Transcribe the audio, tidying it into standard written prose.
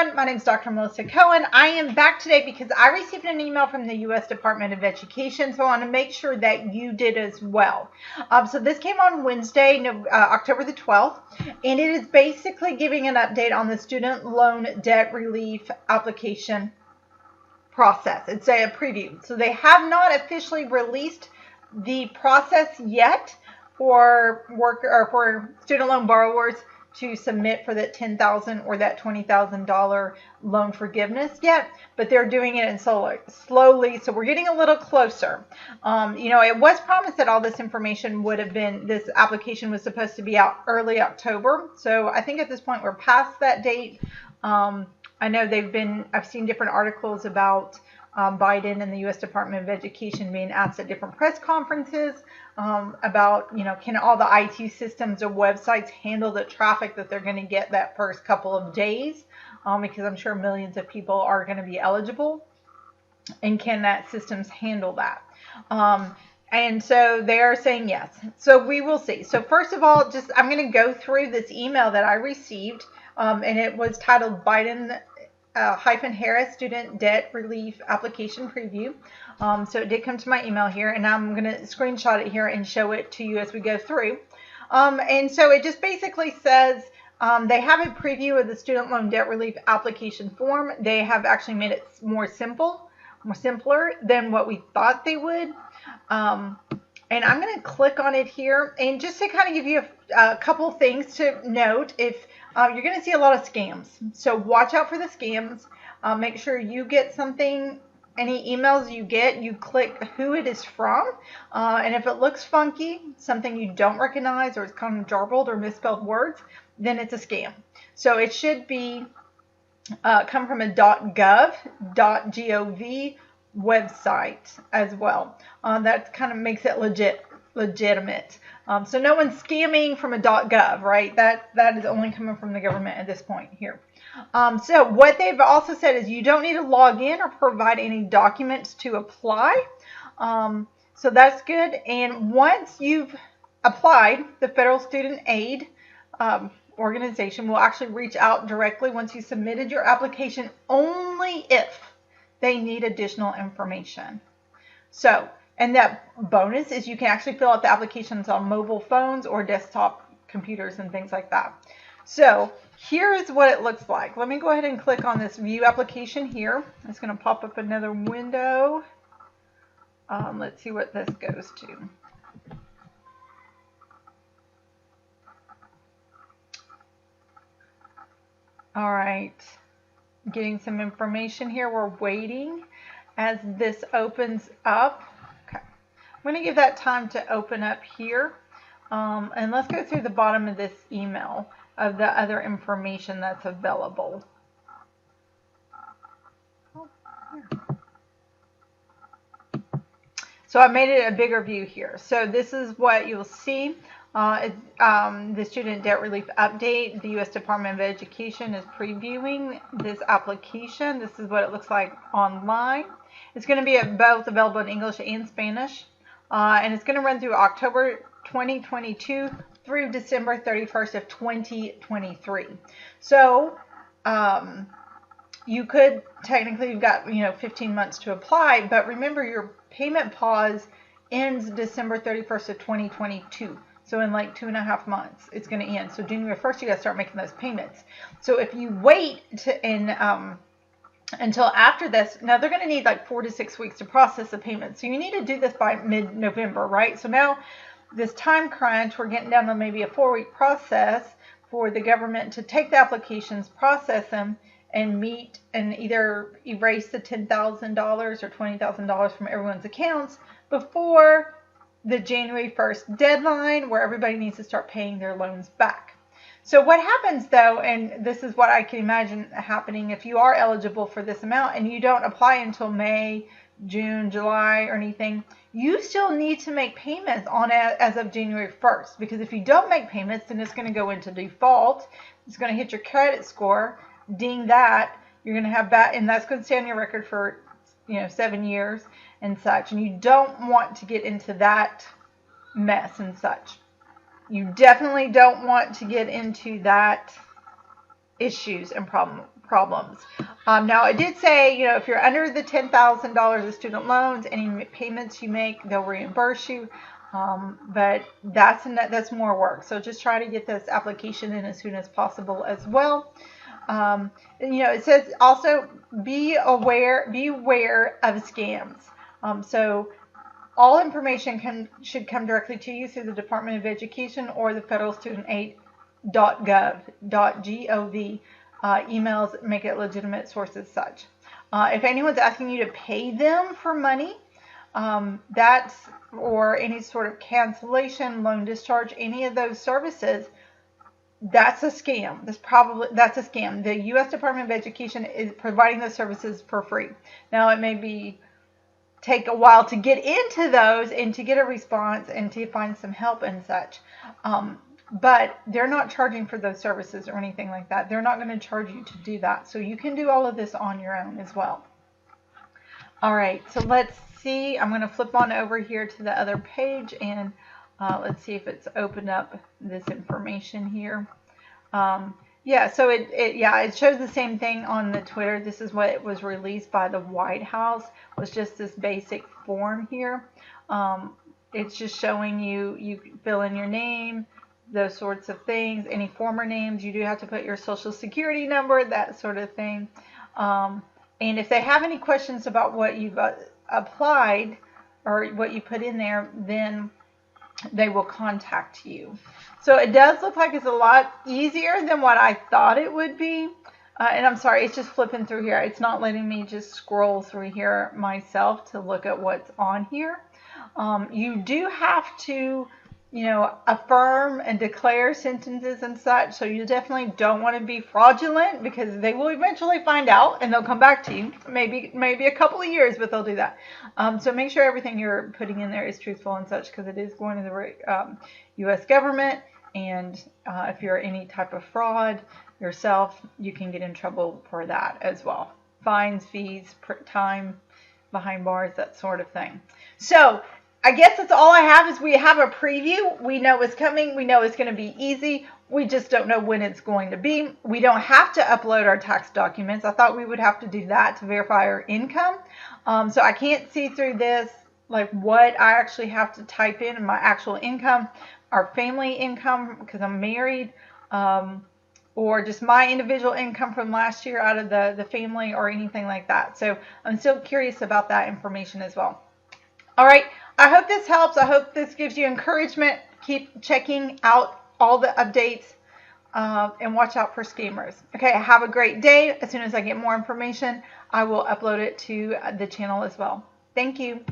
everyone. My name is Dr. Melissa Cohen. I am back today because I received an email from the US Department of Education, so I want to make sure that you did as well. So this came on Wednesday, October the 12th, and it is basically giving an update on the student loan debt relief application process. It's a preview. So they have not officially released the process yet for student loan borrowers to submit for that $10,000 or that $20,000 loan forgiveness yet, but they're doing it in slowly, so we're getting a little closer. It was promised that all this information would have been, this application was supposed to be out early October, so I think at this point we're past that date. I know I've seen different articles about Biden and the U.S. Department of Education being asked at different press conferences about, can all the IT systems or websites handle the traffic that they're going to get that first couple of days? Because I'm sure millions of people are going to be eligible. And can that systems handle that? And so they are saying yes. So we will see. So first of all, I'm going to go through this email that I received. And it was titled Biden Harris Student Debt Relief Application Preview. So it did come to my email here, and I'm going to screenshot it here and show it to you as we go through. And so it just basically says they have a preview of the student loan debt relief application form. They have actually made it more simpler than what we thought they would. And I'm going to click on it here, and just to kind of give you a couple things to note, if you're going to see a lot of scams. So watch out for the scams. Make sure you get something, any emails you get, you click who it is from. And if it looks funky, something you don't recognize, or it's kind of garbled or misspelled words, then it's a scam. So it should be come from a .gov website as well. That kind of makes it legitimate. So no one's scamming from a .gov, right? That is only coming from the government at this point here. So what they've also said is you don't need to log in or provide any documents to apply. So that's good. And once you've applied, the Federal Student Aid organization will actually reach out directly once you submitted your application, only if they need additional information. So, and that bonus is you can actually fill out the applications on mobile phones or desktop computers and things like that. So here is what it looks like. Let me go ahead and click on this view application here. It's going to pop up another window. Let's see what this goes to. All right. Getting some information here. We're waiting as this opens up. Okay. I'm going to give that time to open up here. And let's go through the bottom of this email of the other information that's available. So I made it a bigger view here. So this is what you'll see. The Student Debt Relief Update. The U.S. Department of Education is previewing this application. This is what it looks like online. It's going to be both available in English and Spanish. And it's going to run through October 2022 through December 31st of 2023. So you could technically, you've got 15 months to apply, but remember your payment pause ends December 31st of 2022. So in like 2.5 months, it's going to end. So January 1st, you got to start making those payments. So if you wait until after this, now they're going to need like 4 to 6 weeks to process the payment. So you need to do this by mid-November, right? So now this time crunch, we're getting down to maybe a 4-week process for the government to take the applications, process them, and meet and either erase the $10,000 or $20,000 from everyone's accounts before the January 1st deadline, where everybody needs to start paying their loans back. So what happens though, and this is what I can imagine happening if you are eligible for this amount and you don't apply until May, June, July or anything, you still need to make payments on it as of January 1st, because if you don't make payments, then it's going to go into default. It's going to hit your credit score, ding that, you're going to have that, and that's going to stay on your record for 7 years and such, and you don't want to get into that mess and such. You definitely don't want to get into that issues and problems. Now, it did say, if you're under the $10,000 of student loans, any payments you make, they'll reimburse you. But that's more work. So just try to get this application in as soon as possible as well. It says also beware of scams. So all information should come directly to you through the Department of Education or the Federal Student Aid .gov emails. Make it legitimate sources such. If anyone's asking you to pay them for money, or any sort of cancellation, loan discharge, any of those services, that's a scam. That's a scam. The U.S. Department of Education is providing those services for free. Now, it may take a while to get into those and to get a response and to find some help and such. But they're not charging for those services or anything like that. They're not going to charge you to do that. So you can do all of this on your own as well. All right, so let's see. I'm going to flip on over here to the other page, and let's see if it's opened up this information here. Yeah, so it shows the same thing on the Twitter. This is what was released by the White House. It was just this basic form here. It's just showing you fill in your name, those sorts of things, any former names. You do have to put your social security number, that sort of thing. And if they have any questions about what you've applied or what you put in there, then they will contact you. So it does look like it's a lot easier than what I thought it would be. And I'm sorry, it's just flipping through here. It's not letting me just scroll through here myself to look at what's on here. You do have to, affirm and declare sentences and such. So you definitely don't want to be fraudulent, because they will eventually find out and they'll come back to you. Maybe a couple of years, but they'll do that. So make sure everything you're putting in there is truthful and such, because it is going to the U.S. government. And if you're any type of fraud yourself, you can get in trouble for that as well. Fines, fees, time behind bars, that sort of thing. So I guess that's all I have. Is we have a preview. We know it's coming. We know it's going to be easy. We just don't know when it's going to be. We don't have to upload our tax documents. I thought we would have to do that to verify our income. So I can't see through this, like what I actually have to type in my actual income, our family income, because I'm married, or just my individual income from last year out of the family, or anything like that. So I'm still curious about that information as well. All right, I hope this helps. I hope this gives you encouragement. Keep checking out all the updates and watch out for scammers. Okay, have a great day. As soon as I get more information, I will upload it to the channel as well. Thank you.